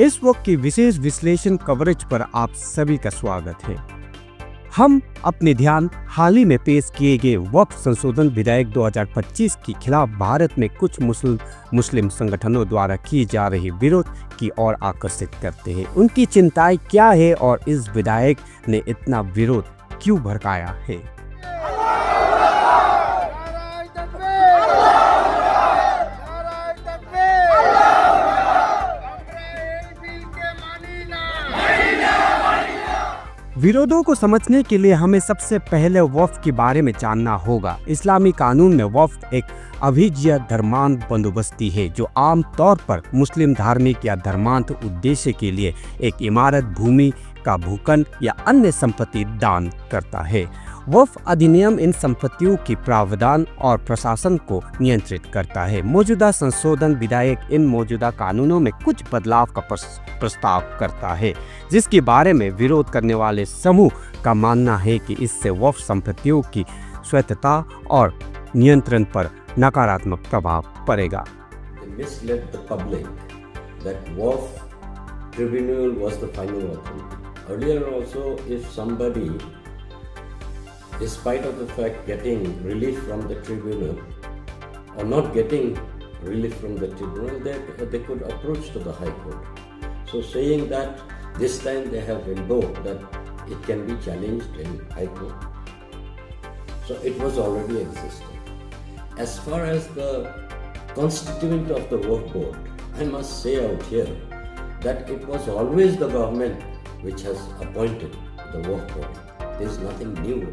इस वक्त की विशेष विश्लेषण कवरेज पर आप सभी का स्वागत है। हम अपने ध्यान हाल ही में पेश किए गए वक्फ संशोधन विधेयक 2025 के खिलाफ भारत में कुछ मुस्लिम संगठनों द्वारा की जा रही विरोध की ओर आकर्षित करते हैं। उनकी चिंताएं क्या है और इस विधेयक ने इतना विरोध क्यों भड़काया है। विरोधों को समझने के लिए हमें सबसे पहले वक्फ के बारे में जानना होगा। इस्लामी कानून में वक्फ एक अभिज्य धर्मांत बंदोबस्ती है जो आम तौर पर मुस्लिम धार्मिक या धर्मांत उद्देश्य के लिए एक इमारत, भूमि का भूखंड या अन्य संपत्ति दान करता है। वक्फ अधिनियम इन संपत्तियों की प्रावधान और प्रशासन को नियंत्रित करता है। मौजूदा संशोधन विधेयक इन मौजूदा कानूनों में कुछ बदलाव का प्रस्ताव करता है, जिसके बारे में विरोध करने वाले समूह का मानना है कि इससे वक्फ संपत्तियों की स्वायत्तता और नियंत्रण पर नकारात्मक प्रभाव पड़ेगा। Despite of the fact getting relief from the tribunal or not getting relief from the tribunal, they could approach to the High Court. So saying that this time they have invoked that it can be challenged in High Court. So it was already existing. As far as the constituent of the Waqf Board, I must say out here that it was always the government which has appointed the Waqf Board. There is nothing new.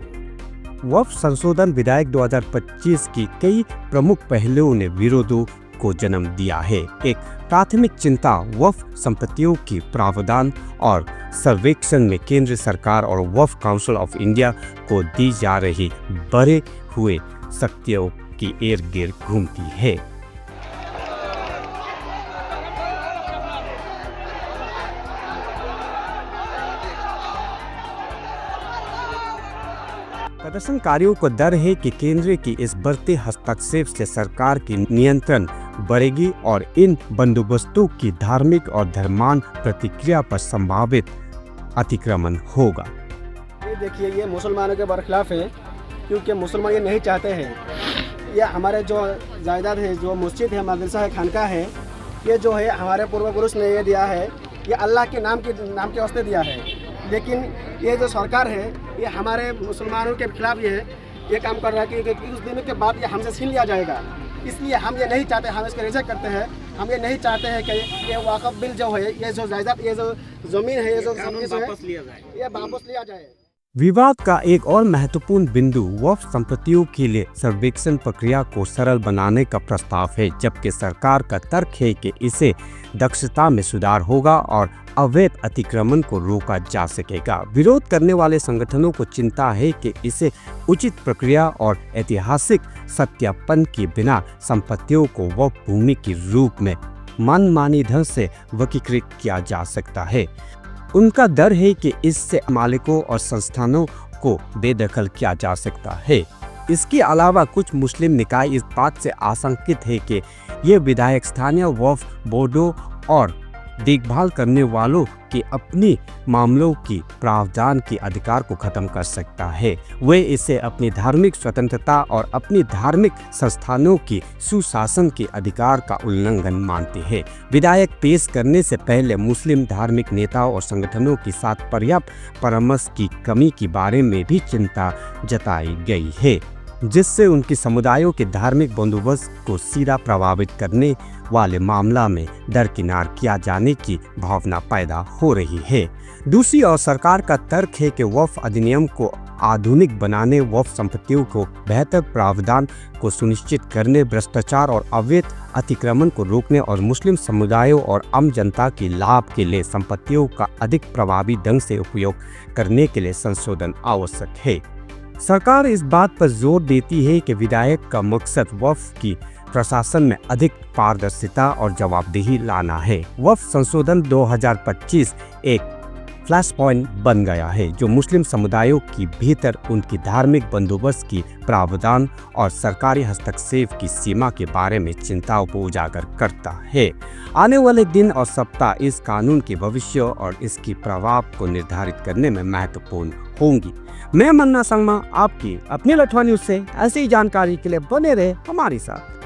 वक्फ संशोधन विधेयक 2025 की कई प्रमुख पहलुओं ने विरोधों को जन्म दिया है। एक प्राथमिक चिंता वक्फ संपत्तियों की प्रावधान और सर्वेक्षण में केंद्र सरकार और वक्फ काउंसिल ऑफ इंडिया को दी जा रही बढ़े हुए शक्तियों की इर्द गिर्द घूमती है। प्रदर्शनकारियों को डर है कि केंद्र की इस बढ़ते हस्तक्षेप से सरकार की नियंत्रण बढ़ेगी और इन बंदोबस्तों की धार्मिक और धर्मांत प्रतिक्रिया पर संभावित अतिक्रमण होगा। ये देखिए, ये मुसलमानों के बरखिलाफ है, क्योंकि मुसलमान ये नहीं चाहते हैं। ये हमारे जो जायदाद है, जो मस्जिद है, मदरसा है, खानका है, ये जो है हमारे पूर्व पुरुष ने ये दिया है, ये अल्लाह के नाम के वास्ते दिया है। लेकिन ये जो सरकार है, ये हमारे मुसलमानों के खिलाफ ये काम कर रहा है कि कुछ दिनों के बाद ये हमसे छीन लिया जाएगा। इसलिए हम ये नहीं चाहते, हम इसको रिजेक्ट करते हैं। हम ये नहीं चाहते हैं कि ये वक्फ बिल जो है, ये जो जायदाद, ये जो ज़मीन है, ये जो वापस लिया जाए। विवाद का एक और महत्वपूर्ण बिंदु वक्फ संपत्तियों के लिए सर्वेक्षण प्रक्रिया को सरल बनाने का प्रस्ताव है, जबकि सरकार का तर्क है कि इससे दक्षता में सुधार होगा और अवैध अतिक्रमण को रोका जा सकेगा। विरोध करने वाले संगठनों को चिंता है कि इसे उचित प्रक्रिया और ऐतिहासिक सत्यापन के बिना संपत्तियों को वक्फ भूमि के रूप में मनमानी ढंग से वर्गीकृत किया जा सकता है। उनका डर है कि इससे मालिकों और संस्थानों को बेदखल किया जा सकता है। इसके अलावा कुछ मुस्लिम निकाय इस बात से आशंकित है कि ये विधेयक स्थानीय वक्फ बोर्डों और देखभाल करने वालों के अपनी मामलों की प्रावधान के अधिकार को खत्म कर सकता है। वे इसे अपनी धार्मिक स्वतंत्रता और अपनी धार्मिक संस्थानों की सुशासन के अधिकार का उल्लंघन मानते हैं। विधेयक पेश करने से पहले मुस्लिम धार्मिक नेताओं और संगठनों के साथ पर्याप्त परामर्श की कमी के बारे में भी चिंता जताई गई है, जिससे उनके समुदायों के धार्मिक बंदोबस्त को सीधा प्रभावित करने वाले मामला में दरकिनार किया जाने की भावना पैदा हो रही है। दूसरी ओर सरकार का तर्क है कि वक्फ अधिनियम को आधुनिक बनाने, वक्फ संपत्तियों को बेहतर प्रावधान को सुनिश्चित करने, भ्रष्टाचार और अवैध अतिक्रमण को रोकने और मुस्लिम समुदायों और आम जनता के लाभ के लिए संपत्तियों का अधिक प्रभावी ढंग से उपयोग करने के लिए संशोधन आवश्यक है। सरकार इस बात पर जोर देती है कि विधेयक का मकसद वक्फ की प्रशासन में अधिक पारदर्शिता और जवाबदेही लाना है। वक्फ संशोधन 2025 एक फ्लैश पॉइंट बन गया है, जो मुस्लिम समुदायों के भीतर उनकी धार्मिक बंदोबस्त की प्रावधान और सरकारी हस्तक्षेप की सीमा के बारे में चिंताओं को उजागर करता है। आने वाले दिन और सप्ताह इस कानून के भविष्य और इसकी प्रभाव को निर्धारित करने में महत्वपूर्ण होंगी। मैं मन्ना संगमा आपकी अपनी लठवा न्यूज़ से ऐसी जानकारी के लिए बने रहे हमारे साथ।